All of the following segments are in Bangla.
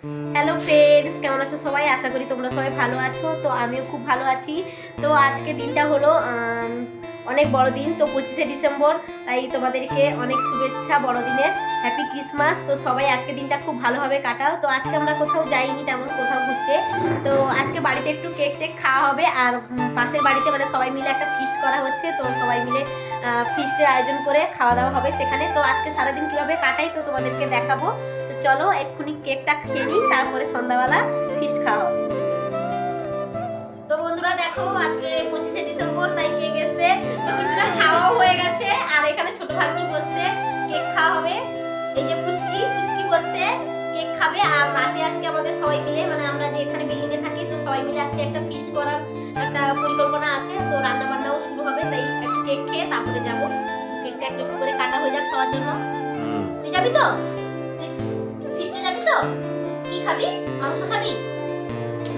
হ্যালো ফ্রেন্ডস, কেমন আছো সবাই? আশা করি তোমরা সবাই ভালো আছো। তো আমিও খুব ভালো আছি। তো আজকে দিনটা হলো অনেক বড় দিন, তো 25শে ডিসেম্বর। তাই তোমাদেরকে অনেক শুভেচ্ছা বড়দিনের, হ্যাপি ক্রিসমাস। তো সবাই আজকে দিনটা খুব ভালোভাবে কাটাও। তো আজকে আমরা কোথাও যাইনি তেমন, কোথাও ঘুরতে। তো আজকে বাড়িতে একটু কেক টেক খাওয়া হবে, আর পাশের বাড়িতে মানে সবাই মিলে একটা ফিস্ট করা হচ্ছে। তো সবাই মিলে ফিস্টের আয়োজন করে খাওয়া দাওয়া হবে সেখানে। তো আজকে সারাদিন কীভাবে কাটাই তো তোমাদেরকে দেখাবো। তো চলো এক্ষুনি কেকটা খেয়ে নিই, তারপরে সন্ধ্যাবেলা ফিস্ট খাওয়া হবে। তো বন্ধুরা দেখো, আজকে 25শে ডিসেম্বর, তাই কেক এসে তো কিছুটা খাওয়াও হয়ে গেছে। আর এখানে ছোট ভাগ্নি বসছে, কেক খাওয়া হবে। এই যে পুচকি বসছে, কেক খাবে। আর রাতে আজকে আমাদের সবাই মিলে, মানে আমরা যে এখানে বিল্ডিং এ থাকি, তো সবাই মিলে আজকে একটা ফিস্ট করার একটা পরিকল্পনা আছে। তো রান্না বান্নাও শুরু হবে, তাই একটু কেক খেয়ে তারপরে যাবো। কেকটা একটু করে কাটা হয়ে যাক সবার জন্য। তুই যাবি তো? ফিস্টে যাবি তো? কি খাবি? মাংস খাবি?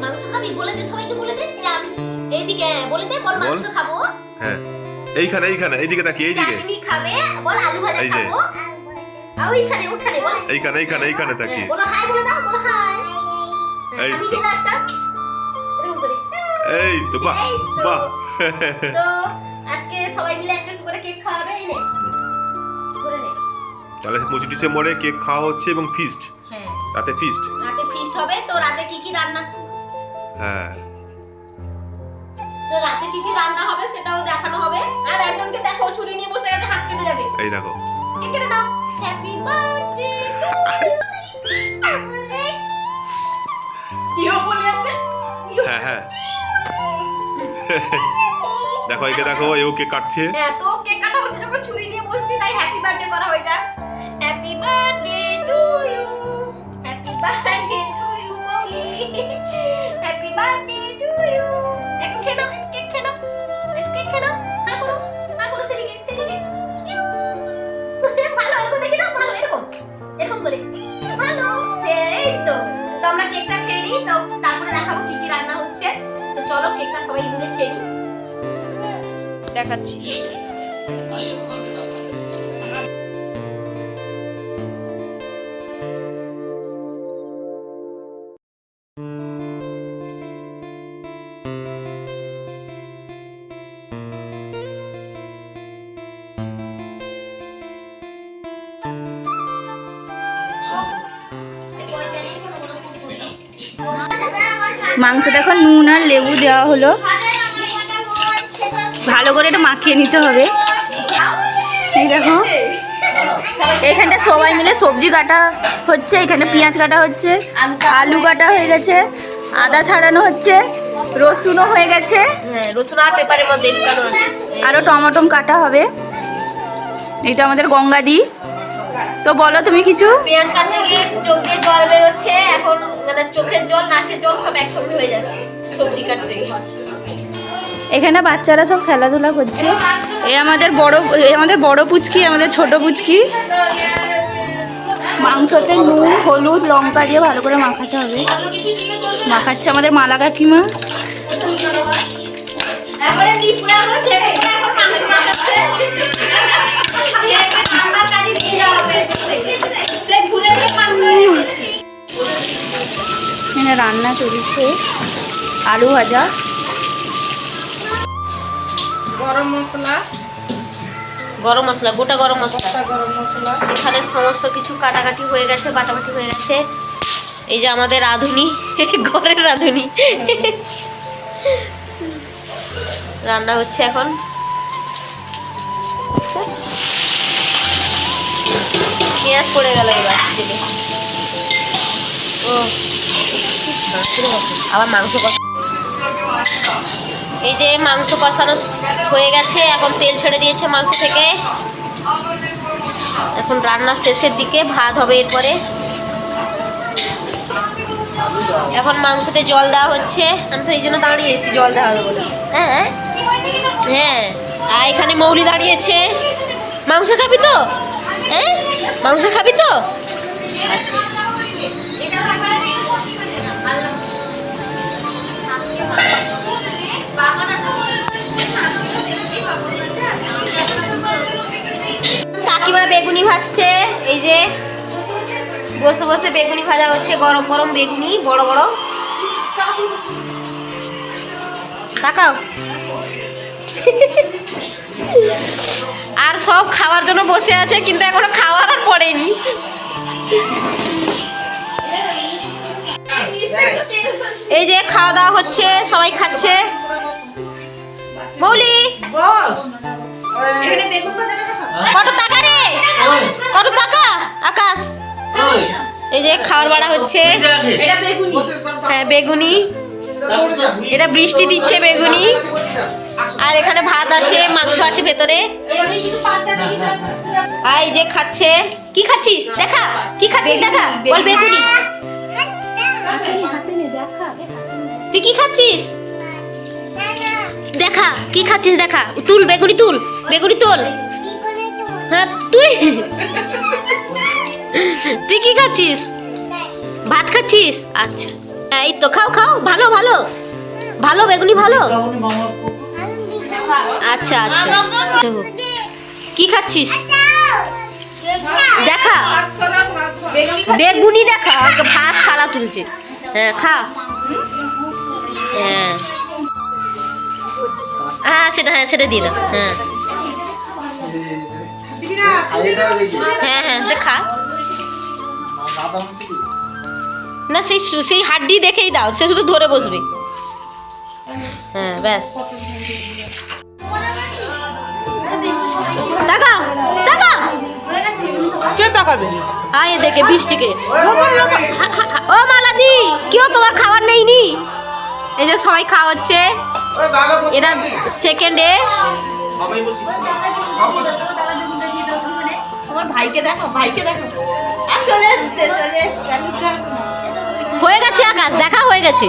মাংস খাবি? বলে দে, সবাইকে বলে দে যে আমি এইদিকে, বলে দে, বল মাংস খাবো। হ্যাঁ, এইখানে এইদিকে তাকিয়ে, এইদিকে চাটনি খাবে, বল আলু ভাজা খাবো। আর ওইখানে বল, এইখানে তাকিয়ে বলো হাই, বলে দাও, বলো হাই। আমি দিদা একটা এরকম করে। এই তো বাহ বাহ। তো আজকে সবাই মিলে একটা করে কেক খাওয়াবে। এই নে, ধরে নে। তাহলে 25 ডিসেম্বরে কেক খাওয়া হচ্ছে এবং ফিস্ট। হ্যাঁ, রাতে ফিস্ট হবে। তো রাতে কি কি রান্না, হ্যাঁ, তো রাতে কি কি রান্না হবে সেটাও দেখানো হবে। আর একজনকে দেখো, ছুরি নিয়ে বসে আছে, হাত কেটে যাবে। এই দেখো, কেক কেটে নাও। হ্যাপি বার্থডে ইও বলে আছে। হ্যাঁ হ্যাঁ। দেখো একে দেখো, এও কেক কাটছে। হ্যাঁ, তো কেক কাটা হচ্ছে যখন ছুরি নিয়ে বসছি, তাই হ্যাপি বার্থডে করা হয়ে যায়। Happy birthday to you, happy birthday to you Molly, happy birthday to you. একটু খেয়ে নাও, কেক খেয়ে নাও, একটু কেক খেয়ে নাও। হা করো সেলিকে। ভালো, এরকম দেখে দাও, ভালো, এরকম করে ভালো। এই তো, তো আমরা কেকটা খেয়ে নিই, তো তারপরে দেখাবো কি কি রান্না হচ্ছে। তো চলো কেকটা সবাই মিলে খেয়ে নিই, দেখাচ্ছি। মাংসটা এখন নুন আর লেবু দেওয়া হলো, ভালো করে এটা মাখিয়ে নিতে হবে। এই দেখো, এখানটা সবাই মিলে সবজি কাটা হচ্ছে, এখানে পেঁয়াজ কাটা হচ্ছে, আলু কাটা হয়ে গেছে, আদা ছাড়ানো হচ্ছে, রসুনও হয়ে গেছে, রসুন আর পেপারের মধ্যে লুকানো আছে। আরও টমাটম কাটা হবে। এইটা আমাদের গঙ্গাদি। তো বলো তুমি কিছু। পেঁয়াজ কাটতে গিয়ে চোখ দিয়ে জল বেরোচ্ছে এখন, মানে চোখের জল, নাকের জল সব একসঙ্গে হয়ে যাচ্ছে সবজি কাটতে গিয়ে। এখানে বাচ্চারা সব খেলাধুলা করছে। আমাদের বড় পুচকি, আমাদের ছোট পুচকি। মাংসতে নুন, হলুদ, লঙ্কা দিয়ে ভালো করে মাখাতে হবে। মাখাচ্ছে আমাদের মালা কাকিমা। এখানে রান্না চলছে, আলু ভাজা, গরম মশলা, গোটা গরম মশলা। এখানে সমস্ত কিছু কাটাকাটি হয়ে গেছে, বাটাবাটি হয়ে গেছে। এই যে আমাদের রাঁধুনি, ঘরের রাঁধুনি, রান্না হচ্ছে এখন। পেঁয়াজ পড়ে গেল এবার, ও আবার মাংস কষা। এই যে মাংস কষানো হয়ে গেছে, এখন তেল ছেড়ে দিয়েছে মাংস থেকে। এখন রান্নার শেষের দিকে, ভাত হবে এরপরে। এখন মাংসতে জল দেওয়া হচ্ছে। আমি তো এই জন্য দাঁড়িয়েছি, জল দেওয়া হবে বলে। হ্যাঁ হ্যাঁ, আর এখানে মৌলি দাঁড়িয়েছে। মাংস খাবি তো? হ্যাঁ, মাংস খাবি তো? আচ্ছা, কাকিমা বেগুনি ভাজছে। এই যে বসে বসে বেগুনি ভাজা হচ্ছে, গরম গরম বেগুনি, বড় বড়। তাকাও। আর সব খাওয়ার জন্য বসে আছে, কিন্তু এখনো খাওয়ার আর পড়েনি। এই যে খাওয়া দাওয়া হচ্ছে, সবাই খাচ্ছে। মৌলি কত টাকা রে, কত টাকা আকাশ? এই যে খাবার বাড়া হচ্ছে। হ্যাঁ বেগুনি, এটা বৃষ্টি দিচ্ছে বেগুনি। আর এখানে ভাত আছে, মাংস আছে ভেতরে। আর এই যে খাচ্ছে। কি খাচ্ছিস দেখা, কি খাচ্ছিস দেখা, বল বেগুনি। তুই কি খাচ্ছিস দেখা, কি খাচ্ছিস দেখা, তুল বেগুনি, তুল বেগুনি, তুল। হ্যাঁ তুই তুই কি খাচ্ছিস? ভাত খাচ্ছিস? আচ্ছা এই তো খাও খাও, ভালো ভালো ভালো বেগুনি ভালো। আচ্ছা আচ্ছা কি খাচ্ছিস দেখা, বেগুনি দেখা, ভাত থালা তুলছে। হ্যাঁ খা। হ্যাঁ হ্যাঁ সেটা, হ্যাঁ সেটা দিয়ে দাও। হ্যাঁ হ্যাঁ হ্যাঁ সে খা না, সেই সেই হাড্ডি দেখেই দাও, সে শুধু ধরে বসবে। হ্যাঁ ব্যাস তাকাও তাকাও। কে তাকাবে? আয় দেখে বৃষ্টিকে। ও মালাদি কেউ তোমার খাবার নেইনি? এই যে সবাই খাওয়াচ্ছে, এরা সেকেন্ডে। তোমার ভাইকে দেখো, ভাইকে দেখো। চলে আসছে, চলে আসছে। হয়ে গেছে আকাশ, দেখা হয়ে গেছে।